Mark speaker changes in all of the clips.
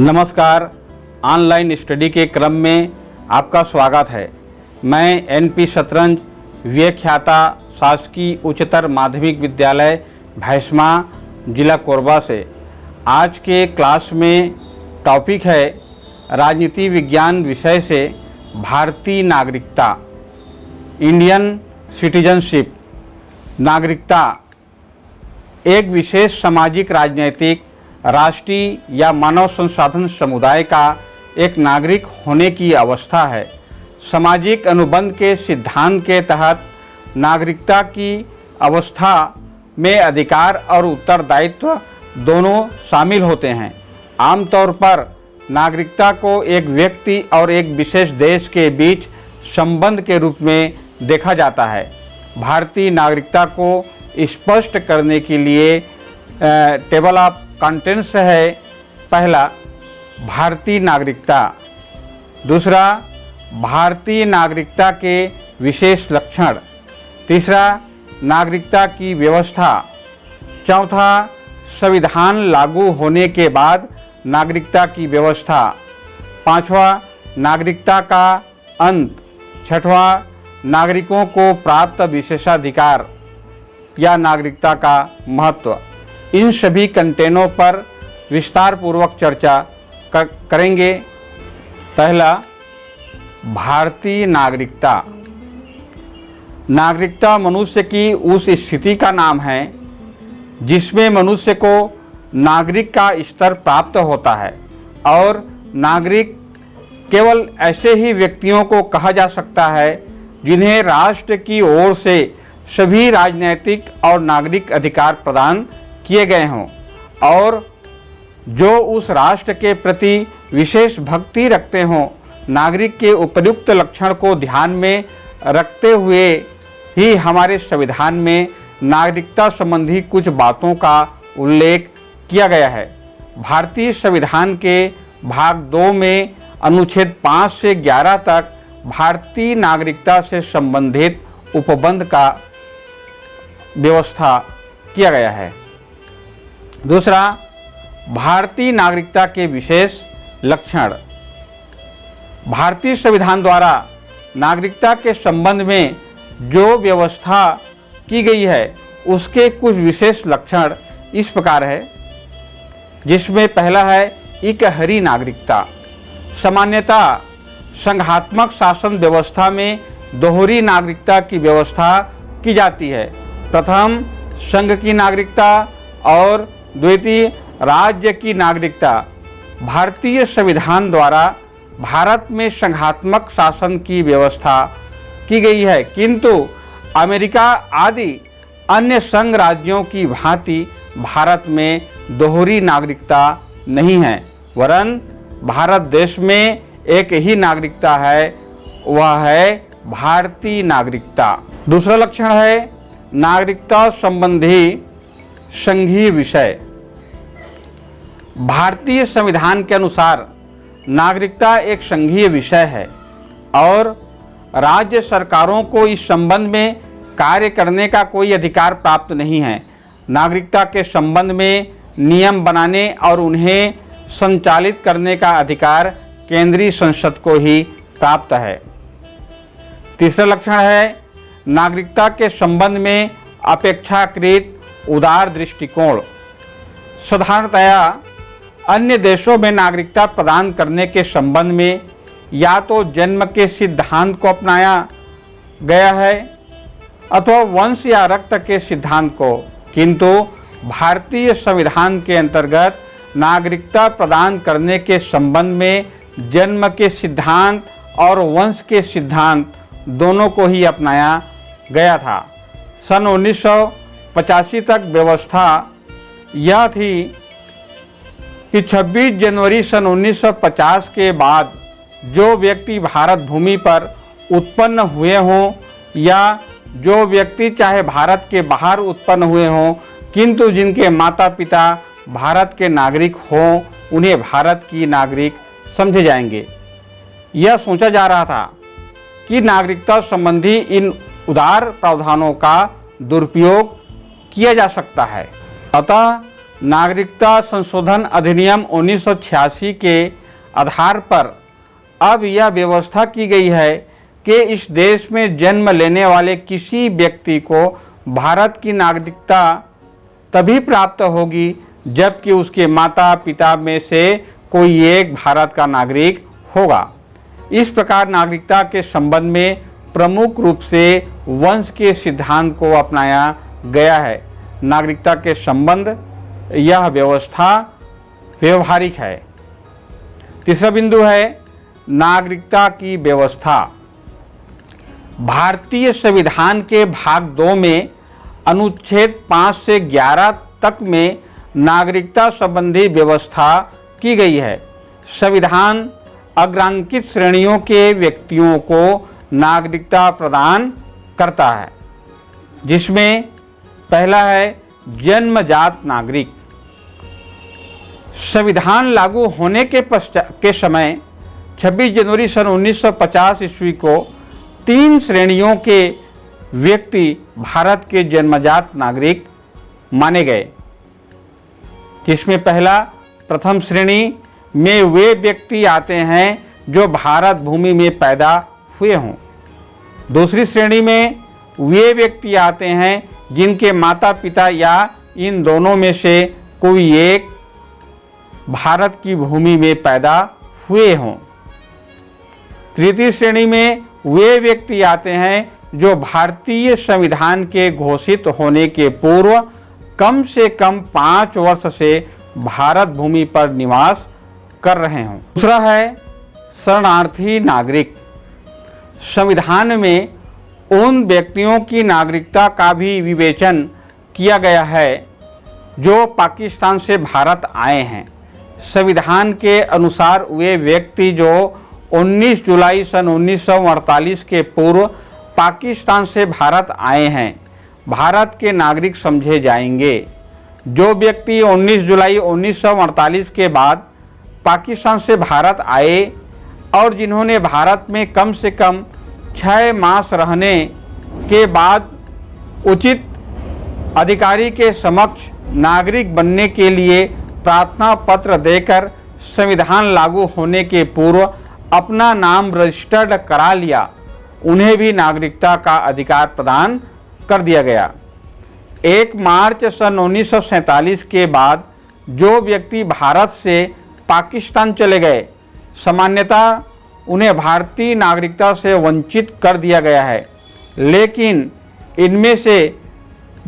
Speaker 1: नमस्कार। Online study के क्रम में आपका स्वागत है। मैं एनपी शतरंज व्याख्याता शासकीय उच्चतर माध्यमिक विद्यालय भैंसमा जिला कोरबा से आज के क्लास में टॉपिक है राजनीति विज्ञान विषय से भारतीय नागरिकता, इंडियन सिटीजनशिप। नागरिकता एक विशेष सामाजिक, राजनीतिक, राष्ट्रीय या मानव संसाधन समुदाय का एक नागरिक होने की अवस्था है। सामाजिक अनुबंध के सिद्धांत के तहत नागरिकता की अवस्था में अधिकार और उत्तरदायित्व दोनों शामिल होते हैं। आमतौर पर नागरिकता को एक व्यक्ति और एक विशेष देश के बीच संबंध के रूप में देखा जाता है। भारतीय नागरिकता को स्पष्ट करने के लिए टेबल ऑफ कंटेंट्स है। पहला, भारतीय नागरिकता। दूसरा, भारतीय नागरिकता के विशेष लक्षण। तीसरा, नागरिकता की व्यवस्था। चौथा, संविधान लागू होने के बाद नागरिकता की व्यवस्था। पांचवा, नागरिकता का अंत। छठवां, नागरिकों को प्राप्त विशेषाधिकार या नागरिकता का महत्व। इन सभी कंटेनों पर विस्तार पूर्वक चर्चा करेंगे। पहला, भारतीय नागरिकता। नागरिकता मनुष्य की उस स्थिति का नाम है जिसमें मनुष्य को नागरिक का स्तर प्राप्त होता है, और नागरिक केवल ऐसे ही व्यक्तियों को कहा जा सकता है जिन्हें राष्ट्र की ओर से सभी राजनीतिक और नागरिक अधिकार प्रदान किए गए हों और जो उस राष्ट्र के प्रति विशेष भक्ति रखते हों। नागरिक के उपयुक्त लक्षण को ध्यान में रखते हुए ही हमारे संविधान में नागरिकता संबंधी कुछ बातों का उल्लेख किया गया है। भारतीय संविधान के भाग 2 में अनुच्छेद 5 से 11 तक भारतीय नागरिकता से संबंधित उपबंध का व्यवस्था किया गया है। दूसरा, भारतीय नागरिकता के विशेष लक्षण। भारतीय संविधान द्वारा नागरिकता के संबंध में जो व्यवस्था की गई है उसके कुछ विशेष लक्षण इस प्रकार है, जिसमें पहला है इकहरी नागरिकता। सामान्यतः संघात्मक शासन व्यवस्था में दोहरी नागरिकता की व्यवस्था की जाती है। प्रथम, संघ की नागरिकता और द्वितीय, राज्य की नागरिकता। भारतीय संविधान द्वारा भारत में संघात्मक शासन की व्यवस्था की गई है, किंतु अमेरिका आदि अन्य संघ राज्यों की भांति भारत में दोहरी नागरिकता नहीं है, वरन भारत देश में एक ही नागरिकता है, वह है भारतीय नागरिकता। दूसरा लक्षण है नागरिकता संबंधी संघीय विषय। भारतीय संविधान के अनुसार नागरिकता एक संघीय विषय है और राज्य सरकारों को इस संबंध में कार्य करने का कोई अधिकार प्राप्त नहीं है। नागरिकता के संबंध में नियम बनाने और उन्हें संचालित करने का अधिकार केंद्रीय संसद को ही प्राप्त है। तीसरा लक्षण है नागरिकता के संबंध में अपेक्षाकृत उदार दृष्टिकोण। साधारणतया अन्य देशों में नागरिकता प्रदान करने के संबंध में या तो जन्म के सिद्धांत को अपनाया गया है अथवा वंश या रक्त के सिद्धांत को, किंतु भारतीय संविधान के अंतर्गत नागरिकता प्रदान करने के संबंध में जन्म के सिद्धांत और वंश के सिद्धांत दोनों को ही अपनाया गया था। सन 1985 तक व्यवस्था यह थी कि 26 जनवरी सन 1950 के बाद जो व्यक्ति भारत भूमि पर उत्पन्न हुए हों या जो व्यक्ति चाहे भारत के बाहर उत्पन्न हुए हों किंतु जिनके माता पिता भारत के नागरिक हों, उन्हें भारत की नागरिक समझे जाएंगे। यह सोचा जा रहा था कि नागरिकता संबंधी इन उदार प्रावधानों का दुरुपयोग किया जा सकता है। अतः नागरिकता संशोधन अधिनियम 1986 के आधार पर अब यह व्यवस्था की गई है कि इस देश में जन्म लेने वाले किसी व्यक्ति को भारत की नागरिकता तभी प्राप्त होगी जबकि उसके माता पिता में से कोई एक भारत का नागरिक होगा। इस प्रकार नागरिकता के संबंध में प्रमुख रूप से वंश के सिद्धांत को अपनाया गया है। नागरिकता के संबंध यह व्यवस्था व्यवहारिक है। तीसरा बिंदु है नागरिकता की व्यवस्था। भारतीय संविधान के भाग 2 में अनुच्छेद 5 से 11 तक में नागरिकता संबंधी व्यवस्था की गई है। संविधान अग्रांकित श्रेणियों के व्यक्तियों को नागरिकता प्रदान करता है, जिसमें पहला है जन्मजात नागरिक। संविधान लागू होने के समय 26 जनवरी सन 1950 ईस्वी को 3 श्रेणियों के व्यक्ति भारत के जन्मजात नागरिक माने गए, जिसमें पहला प्रथम श्रेणी में वे व्यक्ति आते हैं जो भारत भूमि में पैदा हुए हों। दूसरी श्रेणी में वे व्यक्ति आते हैं जिनके माता पिता या इन दोनों में से कोई एक भारत की भूमि में पैदा हुए हों। तृतीय श्रेणी में वे व्यक्ति आते हैं जो भारतीय संविधान के घोषित होने के पूर्व कम से कम 5 वर्ष से भारत भूमि पर निवास कर रहे हों। दूसरा है शरणार्थी नागरिक। संविधान में उन व्यक्तियों की नागरिकता का भी विवेचन किया गया है जो पाकिस्तान से भारत आए हैं। संविधान के अनुसार वे व्यक्ति जो 19 जुलाई सन 1948 के पूर्व पाकिस्तान से भारत आए हैं भारत के नागरिक समझे जाएंगे। जो व्यक्ति 19 जुलाई 1948 के बाद पाकिस्तान से भारत आए और जिन्होंने भारत में कम से कम 6 मास रहने के बाद उचित अधिकारी के समक्ष नागरिक बनने के लिए प्रार्थना पत्र देकर संविधान लागू होने के पूर्व अपना नाम रजिस्टर्ड करा लिया, उन्हें भी नागरिकता का अधिकार प्रदान कर दिया गया। 1 मार्च सन 1947 के बाद जो व्यक्ति भारत से पाकिस्तान चले गए, सामान्यतः उन्हें भारतीय नागरिकता से वंचित कर दिया गया है, लेकिन इनमें से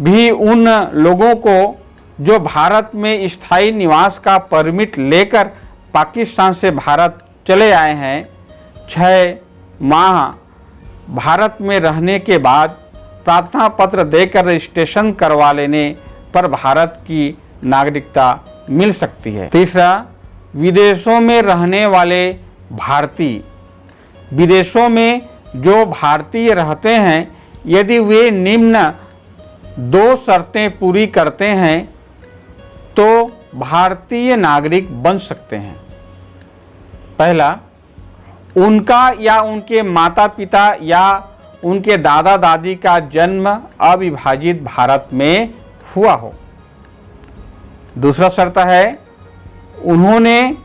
Speaker 1: भी उन लोगों को जो भारत में स्थायी निवास का परमिट लेकर पाकिस्तान से भारत चले आए हैं, 6 माह भारत में रहने के बाद प्रार्थना पत्र देकर रजिस्ट्रेशन करवा लेने पर भारत की नागरिकता मिल सकती है। तीसरा, विदेशों में रहने वाले भारतीय। विदेशों में जो भारतीय रहते हैं, यदि वे निम्न 2 शर्तें पूरी करते हैं तो भारतीय नागरिक बन सकते हैं। पहला, उनका या उनके माता पिता या उनके दादा दादी का जन्म अविभाजित भारत में हुआ हो। दूसरा शर्त है, उन्होंने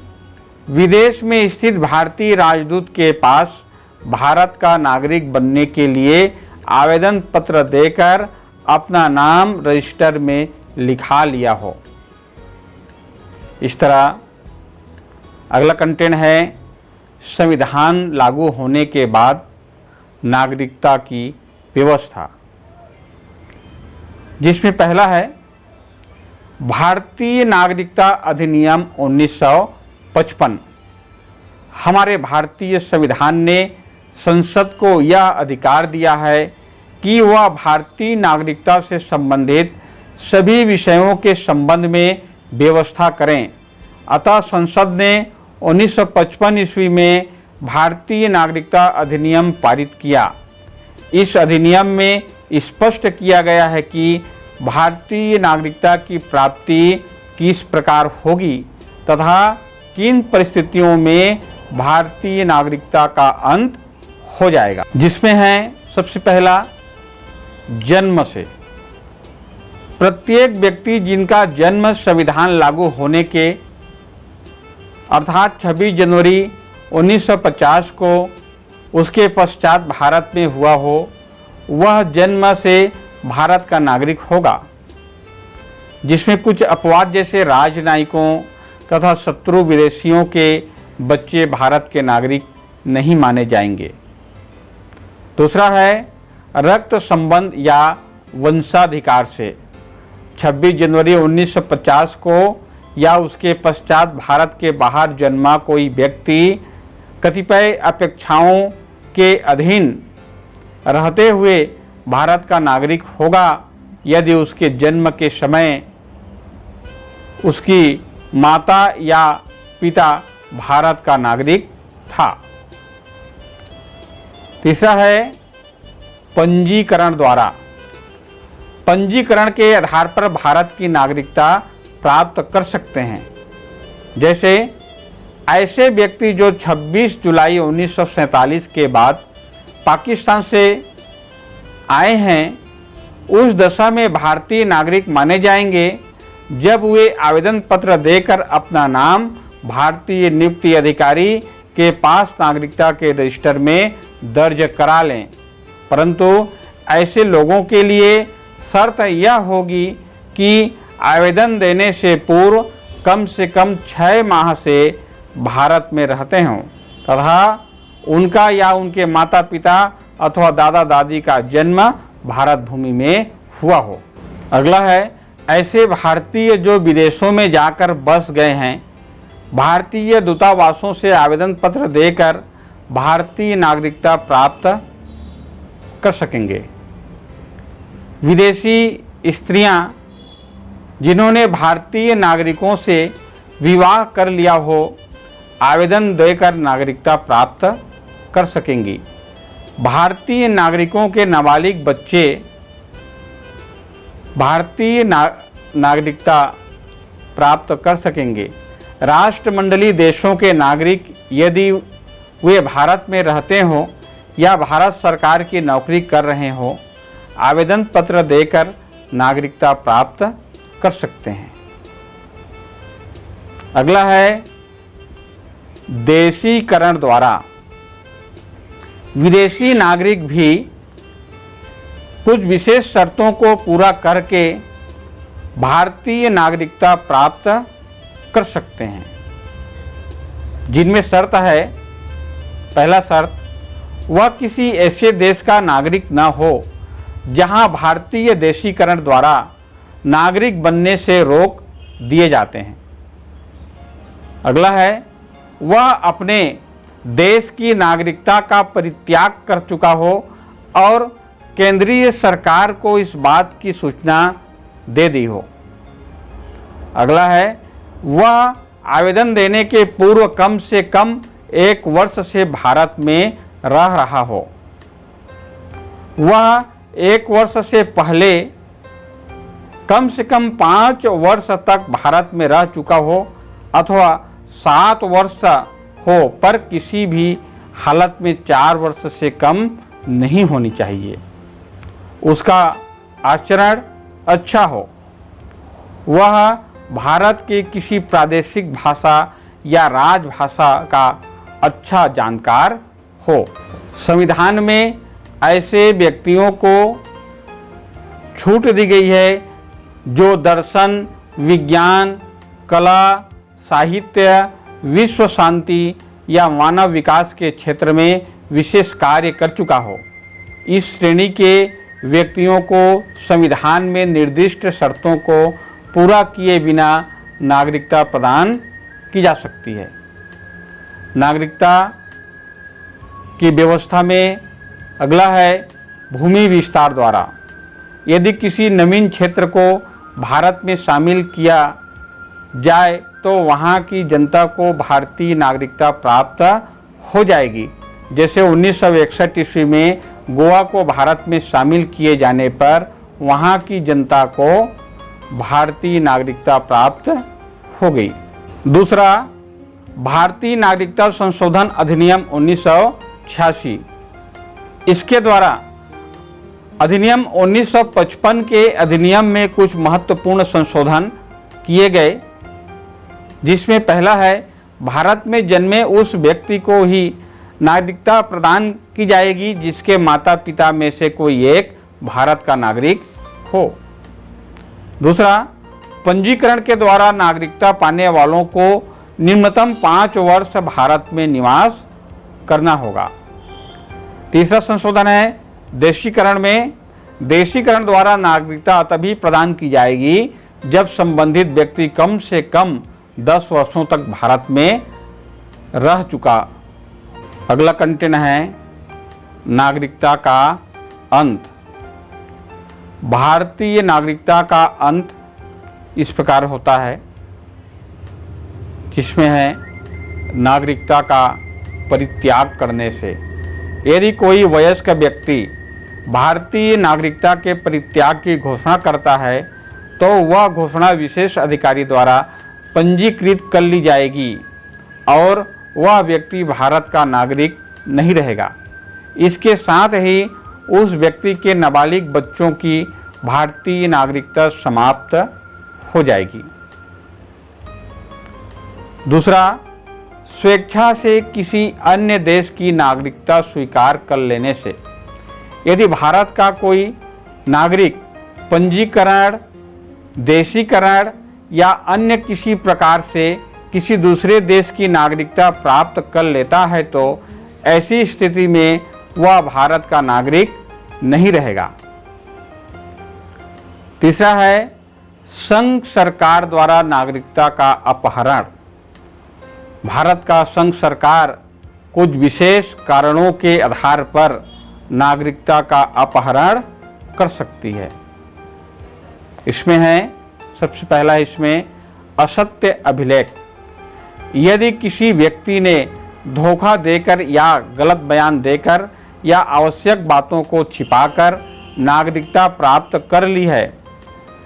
Speaker 1: विदेश में स्थित भारतीय राजदूत के पास भारत का नागरिक बनने के लिए आवेदन पत्र देकर अपना नाम रजिस्टर में लिखा लिया हो। इस तरह अगला कंटेंट है संविधान लागू होने के बाद नागरिकता की व्यवस्था, जिसमें पहला है भारतीय नागरिकता अधिनियम 1955। हमारे भारतीय संविधान ने संसद को यह अधिकार दिया है कि वह भारतीय नागरिकता से संबंधित सभी विषयों के संबंध में व्यवस्था करें। अतः संसद ने 1955 ईस्वी में भारतीय नागरिकता अधिनियम पारित किया। इस अधिनियम में स्पष्ट किया गया है कि भारतीय नागरिकता की प्राप्ति किस प्रकार होगी तथा किन परिस्थितियों में भारतीय नागरिकता का अंत हो जाएगा, जिसमें है सबसे पहला जन्म से। प्रत्येक व्यक्ति जिनका जन्म संविधान लागू होने के अर्थात 26 जनवरी 1950 को उसके पश्चात भारत में हुआ हो, वह जन्म से भारत का नागरिक होगा, जिसमें कुछ अपवाद जैसे राजनयिकों तथा शत्रु विदेशियों के बच्चे भारत के नागरिक नहीं माने जाएंगे। दूसरा है रक्त संबंध या वंशाधिकार से 26 जनवरी 1950 को या उसके पश्चात भारत के बाहर जन्मा कोई व्यक्ति कतिपय अपेक्षाओं के अधीन रहते हुए भारत का नागरिक होगा यदि उसके जन्म के समय उसकी माता या पिता भारत का नागरिक था। तीसरा है पंजीकरण द्वारा। पंजीकरण के आधार पर भारत की नागरिकता प्राप्त कर सकते हैं। जैसे ऐसे व्यक्ति जो 26 जुलाई 1947 के बाद पाकिस्तान से आए हैं, उस दशा में भारतीय नागरिक माने जाएंगे जब वे आवेदन पत्र देकर अपना नाम भारतीय नियुक्ति अधिकारी के पास नागरिकता के रजिस्टर में दर्ज करा लें। परंतु ऐसे लोगों के लिए शर्त यह होगी कि आवेदन देने से पूर्व कम से कम 6 माह से भारत में रहते हों तथा उनका या उनके माता पिता अथवा दादा दादी का जन्म भारत भूमि में हुआ हो। अगला है ऐसे भारतीय जो विदेशों में जाकर बस गए हैं, भारतीय दूतावासों से आवेदन पत्र देकर भारतीय नागरिकता प्राप्त कर सकेंगे। विदेशी स्त्रियां जिन्होंने भारतीय नागरिकों से विवाह कर लिया हो, आवेदन देकर नागरिकता प्राप्त कर सकेंगी। भारतीय नागरिकों के नाबालिग बच्चे भारतीय नागरिकता प्राप्त कर सकेंगे। राष्ट्रमंडलीय देशों के नागरिक यदि वे भारत में रहते हों या भारत सरकार की नौकरी कर रहे हों, आवेदन पत्र देकर नागरिकता प्राप्त कर सकते हैं। अगला है देशीकरण द्वारा। विदेशी नागरिक भी कुछ विशेष शर्तों को पूरा करके भारतीय नागरिकता प्राप्त कर सकते हैं, जिनमें शर्त है, पहला शर्त, वह किसी ऐसे देश का नागरिक न हो जहां भारतीय देशीकरण द्वारा नागरिक बनने से रोक दिए जाते हैं। अगला है वह अपने देश की नागरिकता का परित्याग कर चुका हो और केंद्रीय सरकार को इस बात की सूचना दे दी हो। अगला है वह आवेदन देने के पूर्व कम से कम 1 वर्ष से भारत में रह रहा हो। वह 1 वर्ष से पहले कम से कम 5 वर्ष तक भारत में रह चुका हो अथवा 7 वर्ष हो, पर किसी भी हालत में 4 वर्ष से कम नहीं होनी चाहिए। उसका आचरण अच्छा हो। वह भारत के किसी प्रादेशिक भाषा या राजभाषा का अच्छा जानकार हो। संविधान में ऐसे व्यक्तियों को छूट दी गई है जो दर्शन, विज्ञान, कला, साहित्य, विश्व शांति या मानव विकास के क्षेत्र में विशेष कार्य कर चुका हो। इस श्रेणी के व्यक्तियों को संविधान में निर्दिष्ट शर्तों को पूरा किए बिना नागरिकता प्रदान की जा सकती है। नागरिकता की व्यवस्था में अगला है भूमि विस्तार द्वारा। यदि किसी नवीन क्षेत्र को भारत में शामिल किया जाए तो वहाँ की जनता को भारतीय नागरिकता प्राप्त हो जाएगी। जैसे 1961 ईस्वी में गोवा को भारत में शामिल किए जाने पर वहाँ की जनता को भारतीय नागरिकता प्राप्त हो गई। दूसरा, भारतीय नागरिकता संशोधन अधिनियम 1986। इसके द्वारा अधिनियम 1955 के अधिनियम में कुछ महत्वपूर्ण संशोधन किए गए, जिसमें पहला है, भारत में जन्मे उस व्यक्ति को ही नागरिकता प्रदान की जाएगी जिसके माता पिता में से कोई एक भारत का नागरिक हो। दूसरा, पंजीकरण के द्वारा नागरिकता पाने वालों को निम्नतम 5 वर्ष भारत में निवास करना होगा। तीसरा संशोधन है, देशीकरण में देशीकरण द्वारा नागरिकता तभी प्रदान की जाएगी जब संबंधित व्यक्ति कम से कम 10 वर्षों तक भारत में रह चुका। अगला कंटेंट है नागरिकता का अंत। भारतीय नागरिकता का अंत इस प्रकार होता है, जिसमें है नागरिकता का परित्याग करने से। यदि कोई वयस्क व्यक्ति भारतीय नागरिकता के परित्याग की घोषणा करता है तो वह घोषणा विशेष अधिकारी द्वारा पंजीकृत कर ली जाएगी और वह व्यक्ति भारत का नागरिक नहीं रहेगा। इसके साथ ही उस व्यक्ति के नाबालिग बच्चों की भारतीय नागरिकता समाप्त हो जाएगी। दूसरा, स्वेच्छा से किसी अन्य देश की नागरिकता स्वीकार कर लेने से। यदि भारत का कोई नागरिक पंजीकरण, देशीकरण या अन्य किसी प्रकार से किसी दूसरे देश की नागरिकता प्राप्त कर लेता है तो ऐसी स्थिति में वह भारत का नागरिक नहीं रहेगा। तीसरा है, संघ सरकार द्वारा नागरिकता का अपहरण। भारत का संघ सरकार कुछ विशेष कारणों के आधार पर नागरिकता का अपहरण कर सकती है। इसमें है, सबसे पहला इसमें असत्य अभिलेख। यदि किसी व्यक्ति ने धोखा देकर या गलत बयान देकर या आवश्यक बातों को छिपाकर नागरिकता प्राप्त कर ली है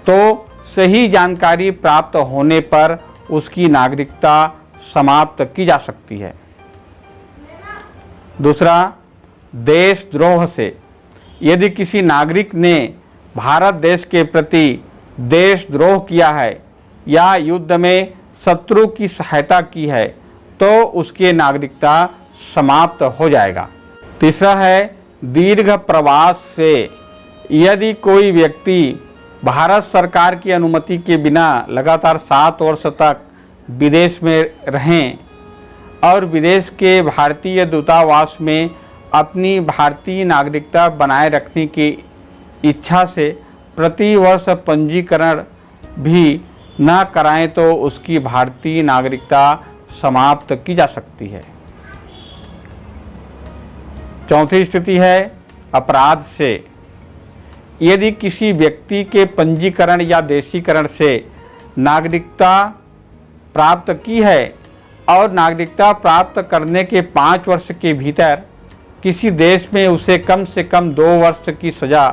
Speaker 1: तो सही जानकारी प्राप्त होने पर उसकी नागरिकता समाप्त की जा सकती है। दूसरा, देशद्रोह से। यदि किसी नागरिक ने भारत देश के प्रति देशद्रोह किया है या युद्ध में शत्रु की सहायता की है तो उसकी नागरिकता समाप्त हो जाएगा। तीसरा है, दीर्घ प्रवास से। यदि कोई व्यक्ति भारत सरकार की अनुमति के बिना लगातार 7 वर्ष तक विदेश में रहें और विदेश के भारतीय दूतावास में अपनी भारतीय नागरिकता बनाए रखने की इच्छा से प्रति वर्ष पंजीकरण भी न कराएं तो उसकी भारतीय नागरिकता समाप्त की जा सकती है। चौथी स्थिति है अपराध से। यदि किसी व्यक्ति के पंजीकरण या देशीकरण से नागरिकता प्राप्त की है और नागरिकता प्राप्त करने के 5 वर्ष के भीतर किसी देश में उसे कम से कम 2 वर्ष की सज़ा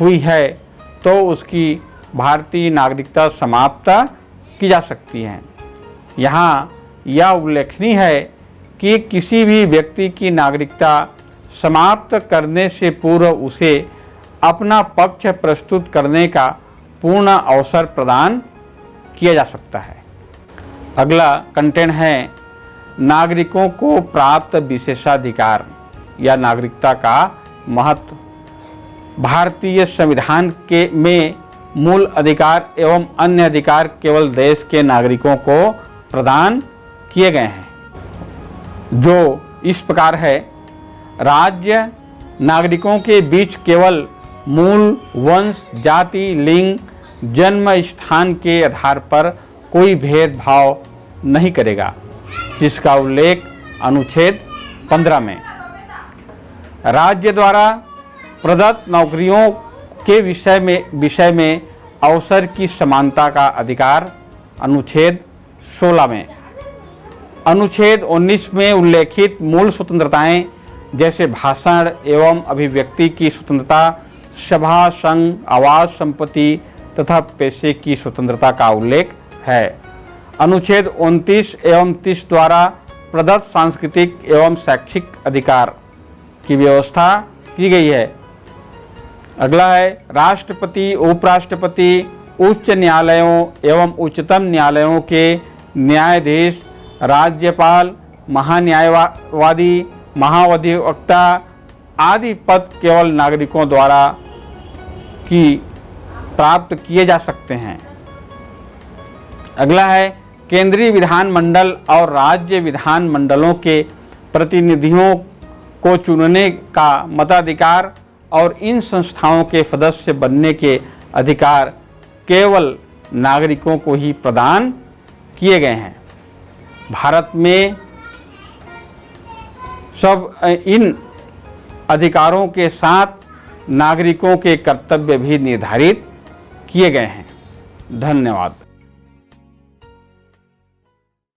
Speaker 1: हुई है तो उसकी भारतीय नागरिकता समाप्त की जा सकती है। यहाँ यह उल्लेखनीय है कि किसी भी व्यक्ति की नागरिकता समाप्त करने से पूर्व उसे अपना पक्ष प्रस्तुत करने का पूर्ण अवसर प्रदान किया जा सकता है। अगला कंटेंट है नागरिकों को प्राप्त विशेषाधिकार या नागरिकता का महत्व। भारतीय संविधान के में मूल अधिकार एवं अन्य अधिकार केवल देश के नागरिकों को प्रदान किए गए हैं, जो इस प्रकार है। राज्य नागरिकों के बीच केवल मूल, वंश, जाति, लिंग, जन्म स्थान के आधार पर कोई भेदभाव नहीं करेगा, जिसका उल्लेख अनुच्छेद 15 में। राज्य द्वारा प्रदत्त नौकरियों के विषय में अवसर की समानता का अधिकार अनुच्छेद 16 में। अनुच्छेद 19 में उल्लेखित मूल स्वतंत्रताएं जैसे भाषण एवं अभिव्यक्ति की स्वतंत्रता, सभा, संघ, आवास, संपत्ति तथा पेशे की स्वतंत्रता का उल्लेख है। अनुच्छेद 29 एवं 30 द्वारा प्रदत्त सांस्कृतिक एवं शैक्षिक अधिकार की व्यवस्था की गई है। अगला है राष्ट्रपति, उपराष्ट्रपति, उच्च न्यायालयों एवं उच्चतम न्यायालयों के न्यायाधीश, राज्यपाल, महान्यायवादी, महाधिवक्ता आदि पद केवल नागरिकों द्वारा प्राप्त किए जा सकते हैं। अगला है केंद्रीय विधानमंडल और राज्य विधानमंडलों के प्रतिनिधियों को चुनने का मताधिकार और इन संस्थाओं के सदस्य बनने के अधिकार केवल नागरिकों को ही प्रदान किए गए हैं। भारत में सब इन अधिकारों के साथ नागरिकों के कर्तव्य भी निर्धारित किए गए हैं। धन्यवाद।